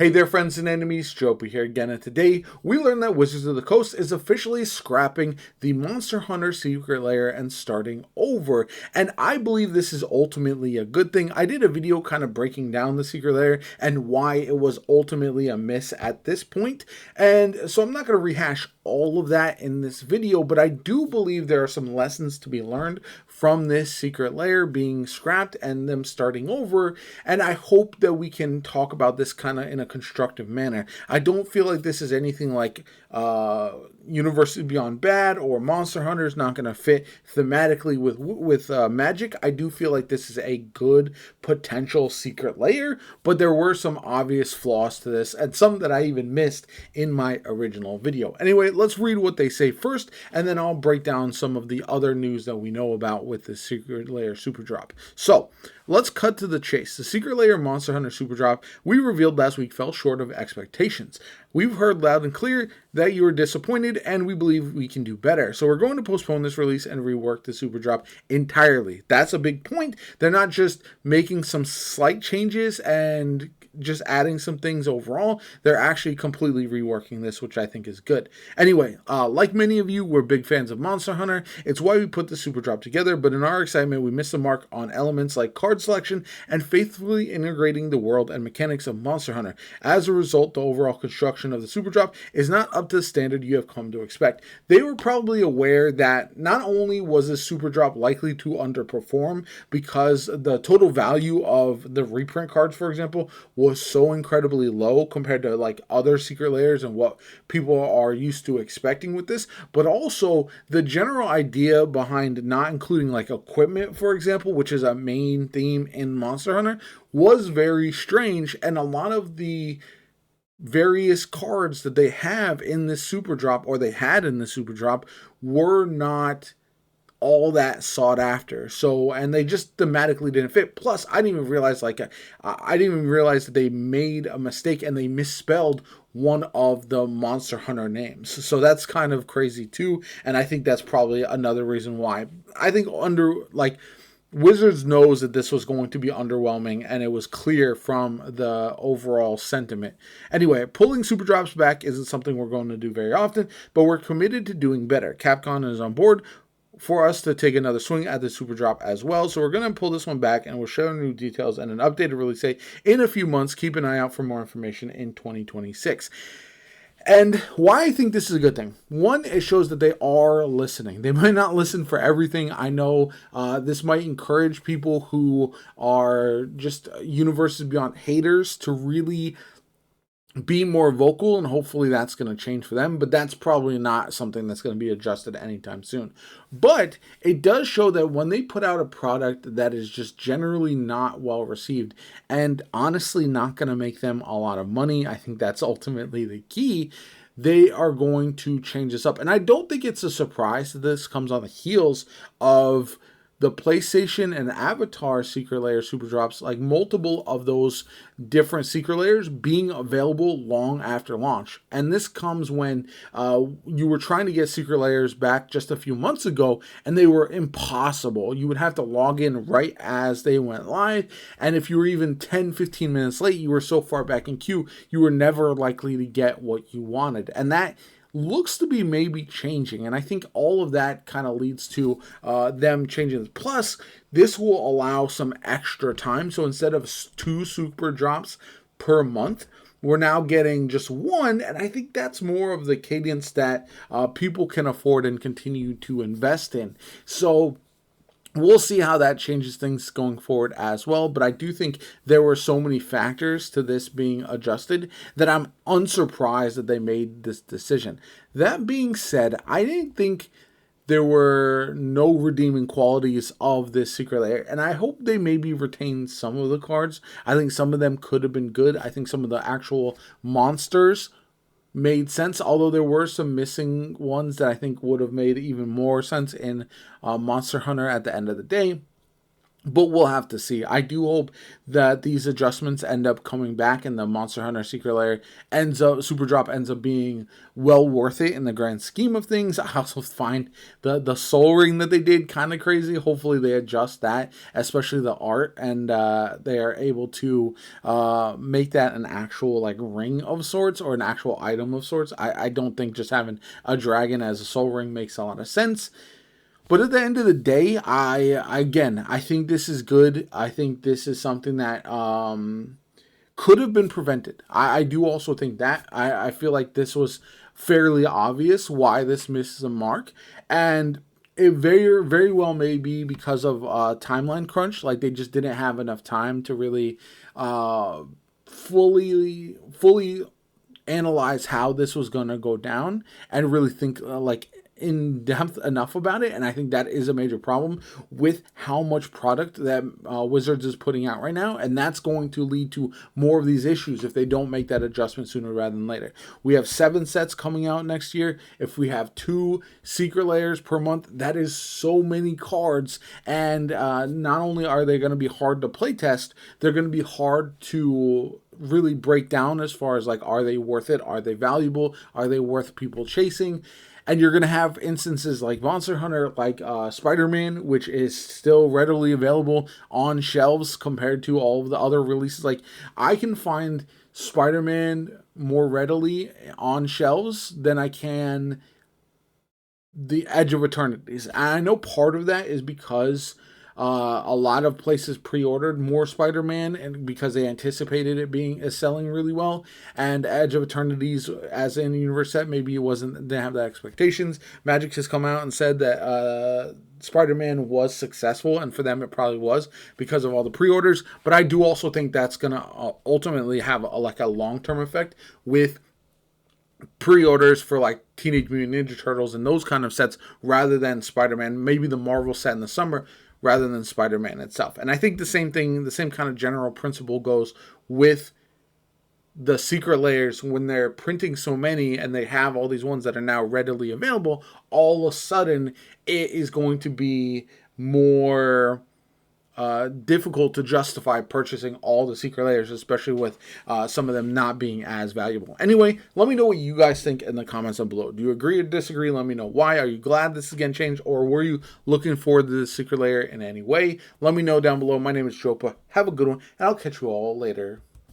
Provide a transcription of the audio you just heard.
Hey there, friends and enemies, Joby here again, and today we learn that Wizards of the Coast is officially scrapping the Monster Hunter Secret Lair and starting over, and I believe this is ultimately a good thing. I did a video kind of breaking down the Secret Lair and why it was ultimately a miss at this point, and so I'm not going to rehash all of that in this video, but I do believe there are some lessons to be learned from this Secret Lair being scrapped and them starting over, and I hope that we can talk about this kind of in a constructive manner. I don't feel like this is anything like University Beyond Bad or Monster Hunter is not going to fit thematically with Magic. I do feel like this is a good potential Secret Lair, but there were some obvious flaws to this and some that I even missed in my original video. Anyway, let's read what they say first, and then I'll break down some of the other news that we know about with the Secret Lair Super Drop. So, let's cut to the chase. The Secret Lair Monster Hunter Super Drop we revealed last week fell short of expectations. We've heard loud and clear that you were disappointed, and we believe we can do better. So we're going to postpone this release and rework the Super Drop entirely. That's a big point. They're not just making some slight changes and just adding some things overall. They're actually completely reworking this, which I think is good. Anyway, like many of you, we're big fans of Monster Hunter. It's why we put the Super Drop together, but in our excitement, we missed the mark on elements like card selection and faithfully integrating the world and mechanics of Monster Hunter. As a result, the overall construction of the Super Drop is not up to the standard you have come to expect. They were probably aware that not only was the Super Drop likely to underperform because the total value of the reprint cards, for example, was so incredibly low compared to like other Secret Lairs and what people are used to expecting with this, but also the general idea behind not including like equipment, for example, which is a main theme in Monster Hunter, was very strange, and a lot of the various cards that they have in this Super Drop, or they had in the Super Drop, were not all that sought after. So, and they just thematically didn't fit. Plus, I didn't even realize I didn't even realize that they made a mistake and they misspelled one of the Monster Hunter names. So that's kind of crazy too. And I think that's probably another reason why. I think Wizards knows that this was going to be underwhelming, and it was clear from the overall sentiment. Anyway, pulling Super Drops back isn't something we're going to do very often, but we're committed to doing better. Capcom is on board for us to take another swing at the Super Drop as well. So we're going to pull this one back, and we'll share new details and an updated release date in a few months. Keep an eye out for more information in 2026. And why I think this is a good thing. One, it shows that they are listening. They might not listen for everything. I know this might encourage people who are just Universes Beyond haters to really be more vocal, and hopefully that's going to change for them, but that's probably not something that's going to be adjusted anytime soon. But it does show that when they put out a product that is just generally not well received and honestly not going to make them a lot of money, I think that's ultimately the key. They are going to change this up, and I don't think it's a surprise that this comes on the heels of the PlayStation and Avatar Secret Lair Super Drops, like multiple of those different Secret Lairs being available long after launch. And this comes when you were trying to get Secret Lairs back just a few months ago, and they were impossible. You would have to log in right as they went live, and if you were even 10-15 minutes late, you were so far back in queue, you were never likely to get what you wanted. And that looks to be maybe changing, and I think all of that kind of leads to them changing. Plus, this will allow some extra time, so instead of 2 Super Drops per month, we're now getting just 1, and I think that's more of the cadence that people can afford and continue to invest in. So we'll see how that changes things going forward as well, but I do think there were so many factors to this being adjusted that I'm unsurprised that they made this decision. That being said, I didn't think there were no redeeming qualities of this Secret Lair, and I hope they maybe retain some of the cards. I think some of them could have been good. I think some of the actual monsters made sense, although there were some missing ones that I think would have made even more sense in Monster Hunter at the end of the day. but we'll have to see. I do hope that these adjustments end up coming back and the Monster Hunter Secret Lair Super Drop ends up being well worth it in the grand scheme of things. I also find the Soul Ring that they did kind of crazy. Hopefully they adjust that, especially the art, and they are able to make that an actual like ring of sorts or an actual item of sorts. I don't think just having a dragon as a Soul Ring makes a lot of sense. But at the end of the day, I think this is good. I think this is something that could have been prevented. I do also think that. I feel like this was fairly obvious why this misses the mark. And it very well may be because of timeline crunch. Like they just didn't have enough time to really fully analyze how this was going to go down and really think like in depth enough about it. And I think that is a major problem with how much product that Wizards is putting out right now, and that's going to lead to more of these issues if they don't make that adjustment sooner rather than later. We have 7 sets coming out next year. If we have 2 secret layers per month, that is so many cards, and not only are they going to be hard to play test, they're going to be hard to really break down as far as like, are they worth it? Are they valuable? Are they worth people chasing? And you're going to have instances like Monster Hunter, like Spider-Man, which is still readily available on shelves compared to all of the other releases. Like, I can find Spider-Man more readily on shelves than I can the Edge of Eternities. And I know part of that is because a lot of places pre-ordered more Spider-Man, and because they anticipated it being selling really well. And Edge of Eternities, as in universe set, maybe it wasn't, didn't have the expectations. Magic has come out and said that Spider-Man was successful, and for them it probably was because of all the pre-orders. But I do also think that's gonna ultimately have like a long-term effect with pre-orders for like Teenage Mutant Ninja Turtles and those kind of sets rather than Spider-Man. Maybe the Marvel set in the summer rather than Spider-Man itself. And I think the same thing, the same kind of general principle goes with the secret layers. When they're printing so many and they have all these ones that are now readily available, all of a sudden it is going to be more difficult to justify purchasing all the secret layers, especially with some of them not being as valuable. Anyway, let me know what you guys think in the comments down below. Do you agree or disagree? Let me know why. Are you glad this is getting changed, or were you looking forward to the secret layer in any way? Let me know down below. My name is Chopa. Have a good one, and I'll catch you all later.